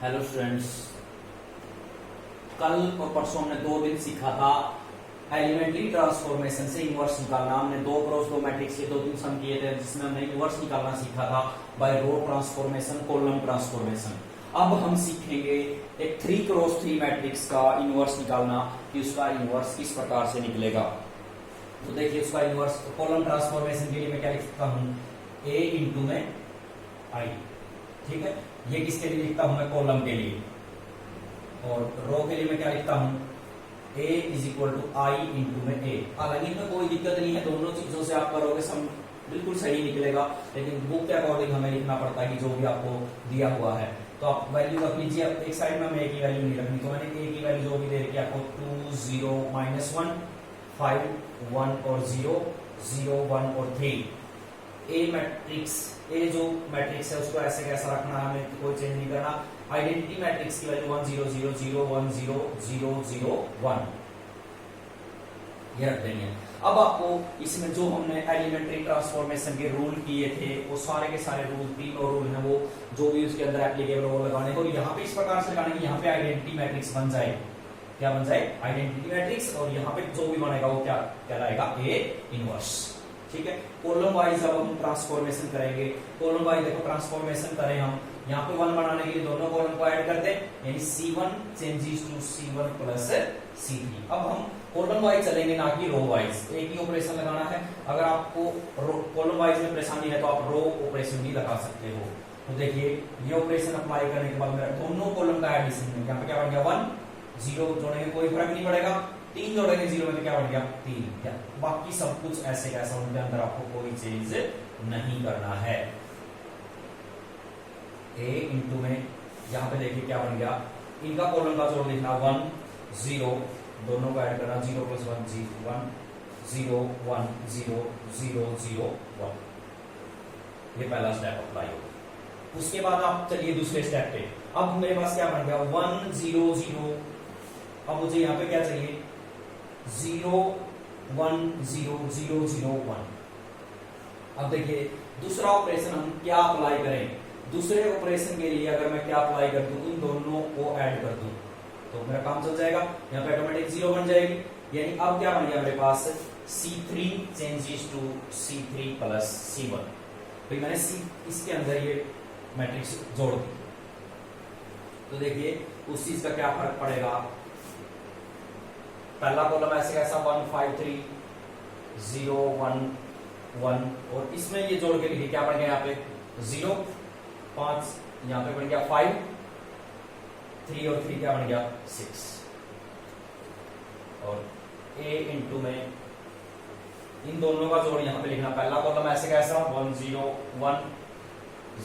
Hello students, कल और परसों हमने 2 दिन सीखा था एलिमेंट्री ट्रांसफॉर्मेशन से इनवर्स निकालना। हमने 2x2 मैट्रिक्स के 2-3 सम किए थे जिसमें हमने इनवर्स निकालना सीखा था बाय रो ट्रांसफॉर्मेशन, कॉलम ट्रांसफॉर्मेशन। अब हम सीखेंगे एक 3x3 मैट्रिक्स का इनवर्स निकालना कि उसका इनवर्स किस प्रकार से निकलेगा। तो देखिए उसका इनवर्स कॉलम ट्रांसफॉर्मेशन के लिए मैं क्या लिखता हूं, a इंटू में i। ठीक है, ये किसके लिए लिखता हूं मैं, कॉलम के लिए। और रो के लिए मैं क्या लिखता हूं, a is equal to I into में a। हालांकि इसमें कोई दिक्कत नहीं है, दोनों चीजों से आप करोगे सम बिल्कुल सही निकलेगा, लेकिन बुक के अकॉर्डिंग हमें लिखना पड़ता है कि जो भी आपको दिया हुआ है। तो आप वैल्यू रख लीजिए, एक साइड में हमें a की वैल्यू नहीं रखनी, तो मैंने a की वैल्यू जो भी दे रखी है आपको 2 0 -1 5 1 और 0 0 1 और 3। ए मैट्रिक्स, ए जो मैट्रिक्स है उसको ऐसे कैसा रखना है, हमें कोई चेंज नहीं करना। आइडेंटिटी मैट्रिक्स की वैल्यू 1 0 0 0 1 0 0 0 1 ये रख देंगे। अब आपको इसमें जो हमने एलिमेंट्री ट्रांसफॉर्मेशन के रूल किए थे वो सारे के सारे रूल, तीनों रूल हैं वो जो भी उसके अंदर एप्लीकेबल वो लगाने। और यहाँ पे इस प्रकार से लगाने कि यहाँ पे आइडेंटिटी मैट्रिक्स बन जाए, क्या बन जाए, आइडेंटिटी मैट्रिक्स। और यहाँ पे जो भी बनेगा वो क्या कहलाएगा, ए इनवर्स। ठीक है, कॉलम वाइज अब हम ट्रांसफॉर्मेशन करेंगे। कॉलम वाइज देखो ट्रांसफॉर्मेशन करें हम, यहाँ पे 1 बनाने के लिए दोनों कॉलम को ऐड कर दें, यानी C1 changes to C1 plus C3। अब हम कॉलम वाइज चलेंगे ना कि रो वाइज। एक ही ऑपरेशन लगाना है। अगर आपको कॉलम वाइज में परेशानी है तो आप रो ऑपरेशन भी लगा सकते हो। तो देखिए ये ऑपरेशन अप्लाई करने के बाद मेरा दोनों कॉलम का एडिशन है, यहाँ पे क्या बन गया 1 0 जोड़ेंगे कोई फर्क नहीं पड़ेगा, 3 जोड़ेंगे 0 में तो क्या बन गया 3। बाकी सब कुछ ऐसे कैसा, उनके अंदर आपको कोई चेंज नहीं करना है। a इंटू में यहाँ पे देखिए क्या बन गया, इनका कॉलम का जोड़ लिखना 1 0, दोनों का ऐड करना 0 + 1 0 1 0 1 0 0 0 1। ये पहला स्टेप अप्लाई होगा। उसके बाद आप चलिए दूसरे स्टेप पे। अब मेरे पास क्या बन गया 1 0 0। अब मुझे यहाँ पे क्या चाहिए 0 1 0 0 0 1। अब देखिए दूसरा ऑपरेशन हम क्या अप्लाई करें। दूसरे ऑपरेशन के लिए अगर मैं क्या अप्लाई कर दूं, इन दोनों को ऐड कर दूं तो मेरा काम चल जाएगा। यहाँ पे ऑटोमेटिक 0 बन जाएगी, यानी अब क्या बन गया मेरे पास C3 changes to C3 plus C1। तो मैंने इसके अंदर ये मैट्रिक्स जोड़ दी। तो देखिए उस चीज का क्या फर्क पड़ेगा। पहला कॉलम ऐसे कैसा 1 5 3 0 1 1, और इसमें ये जोड़ के लिखिए क्या बन गया, यहाँ पे 0 5, यहाँ पे बन गया 5 3 और 3 क्या बन गया 6। और a इंटू में इन दोनों का जोड़ यहाँ पे लिखना। पहला कॉलम ऐसे कैसा 1 0 1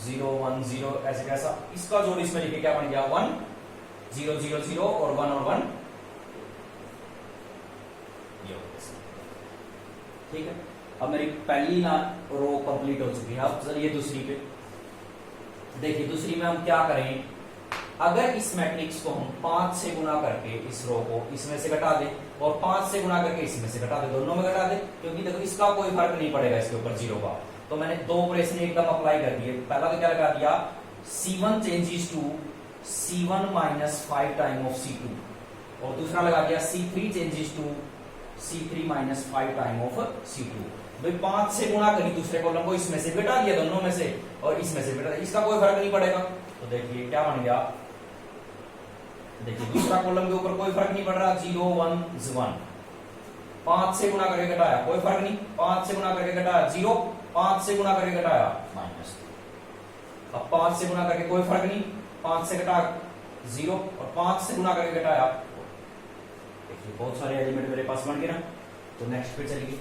0 1 0 ऐसे कैसा, इसका जोड़ इसमें लिखिए क्या बन गया 1 0 0 0 और 1 और 1। ठीक है, अब मेरी पहली रो कंप्लीट हो चुकी है। अब चलिए दूसरी पे। देखिए दूसरी में हम क्या करें, अगर इस मैट्रिक्स को हम 5 से गुणा करके इस रो को इसमें से घटा दें और 5 से गुणा करके इसमें से घटा दें, दोनों में घटा दें, क्योंकि देखो इसका कोई फर्क नहीं पड़ेगा इसके ऊपर 0 का। तो मैंने 2 ऑपरेशन एकदम अप्लाई कर दिए। पहला तो क्या लगा दिया C1 changes to C1 - 5 time of C2, और दूसरा लगा दिया C3 changes to C3 - 5 time of C2। भाई 5 से गुणा करी दूसरे कॉलम को, इसमें से घटा दिया दोनों में से और इसमें से घटा दिया, इसका कोई फर्क नहीं पड़ेगा। तो देखिए क्या बन गया, देखिए दूसरा कॉलम के ऊपर कोई फर्क नहीं पड़ रहा 0 1 1। 5 से गुणा करके घटाया कोई फर्क नहीं, 5 से गुणा करके घटाया 0, 5 से गुणा करके घटाया -। अब 5 से गुणा करके कोई फर्क नहीं, 5 से घटा 0 और 5 से गुणा करके घटाया। देखिए बहुत सारे एलिमेंट मेरे पास बन गए ना। तो नेक्स्ट पे चलिए,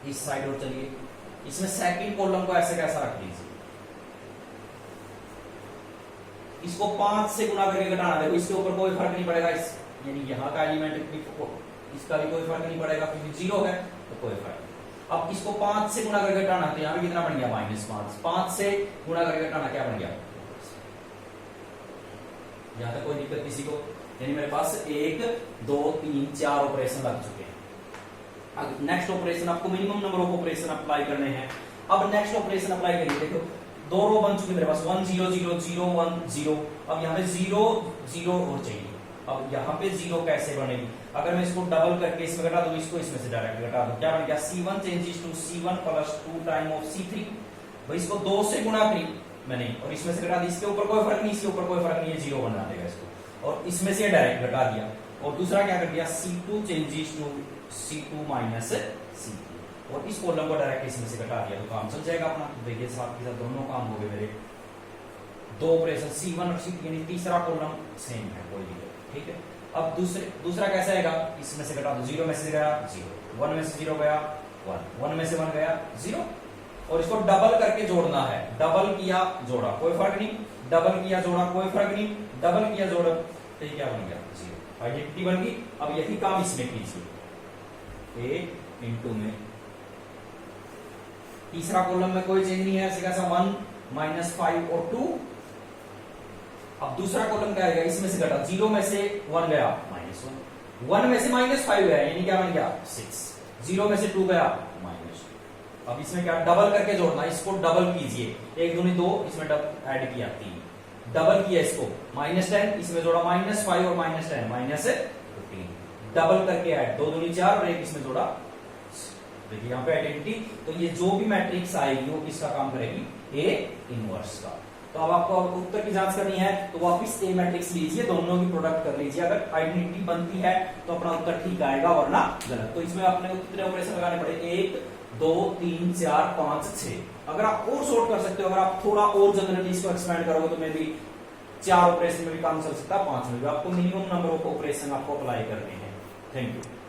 इस साइड और चलिए। इसमें सेकंड कॉलम को ऐसे कैसा रख दीजिए, इसको 5 से गुणा करके घटाना। देखो इसके ऊपर कोई फर्क नहीं पड़ेगा, इस यानी यहाँ का एलिमेंट इसका भी कोई फर्क नहीं पड़ेगा क्योंकि 0 है, तो कोई फर्क नहीं। अब इसको 5 से गुणा करके घटाना, तो यहाँ पे कितना बन गया -5। 5 से गुणा करके घटाना क्या बन गया, यहाँ तक कोई दिक्कत किसी को, यानी मेरे पास 1 2 3 4 ऑपरेशन लग चुके हैं। अब नेक्स्ट ऑपरेशन आपको minimum number of operation apply करने हैं। अब नेक्स्ट ऑपरेशन अप्लाई करिए। देखो दो रो बन चुकी मेरे पास 1 0 0 0 1 0। अब यहाँ पे 0 0 और चाहिए। अब यहाँ पे 0 कैसे बनेगी? अगर मैं इसको डबल करके इसमें घटा दूं, इसको इसमें से डायरेक्ट घटा दूं, क्या बन गया? C1 changes to C1 plus 2 time of C3। भाई इसको 2 से गुणा करी मैंने और इसमें से घटा दी। इसके ऊपर कोई फर्क नहीं, इसके ऊपर कोई फर्क नहीं है, 0 बना देगा इसको। और इसमें से डायरेक्ट घटा दिया। और दूसरा क्या कर दिया? C2 changes to C2 minus C3 और इस कॉलम को डायरेक्ट इसमें से घटा दिया तो काम चल जाएगा अपना। देखिए साथ के साथ दोनों काम हो गए मेरे। दो ऑपरेशन C1 और C3 यानी तीसरा कॉलम सेम है, कोई दिक्कत। ठीक है। अब दूसरा कैसा आएगा? इसमें से घटा दो, 0 में से गया 0, 1 में से 0 गया 1, 1 में से 1 गया 0। और इसको डबल करके जोड़ना है। डबल किया जोड़ा कोई फर्क नहीं, डबल किया जोड़ा कोई फर्क नहीं, डबल किया जोड़ा तो ये क्या बन गया? 0। आइडेंटिटी बन गई। अब यही काम इसमें कीजिए, ए इंटू में तीसरा कॉलम में कोई चेंज नहीं है, ऐसा 1 माइनस 5 और 2। अब दूसरा कॉलम क्या आएगा? इसमें से घटा, 0 में से 1 गया -1, 1 में से -5 गया यानी क्या बन गया? 6, 0 में से 2 गया -2। अब इसमें क्या? डबल करके जोड़ना, इसको डबल कीजिए, 1 दूनी 2, इसमें ऐड किया 3, डबल किया इसको -10, इसमें जोड़ा -5 और -10 -15, डबल करके ऐड, 2 दूनी 4 और 1 इसमें जोड़ा। देखिए यहाँ पे आइडेंटिटी। तो ये जो भी मैट्रिक्स आएगी वो किसका काम करेगी? ए इनवर्स का। तो अब आपको उत्तर की जांच करनी है तो वापिस ए मैट्रिक्स लीजिए, दोनों की प्रोडक्ट कर लीजिए। अगर आइडेंटिटी बनती है तो अपना उत्तर ठीक आएगा, वरना गलत। तो इसमें आपने कितने ऑपरेशन लगाने पड़े? 1 2 3 4 5 6। अगर आप और शॉर्ट कर सकते हो, अगर आप थोड़ा और जनरली इसको एक्सपेंड करोगे तो मे भी 4 ऑपरेशन में भी काम चल सकता है, 5 में भी। आपको मिनिमम नंबर ऑफ ऑपरेशन आपको अप्लाई करने हैं। Thank you.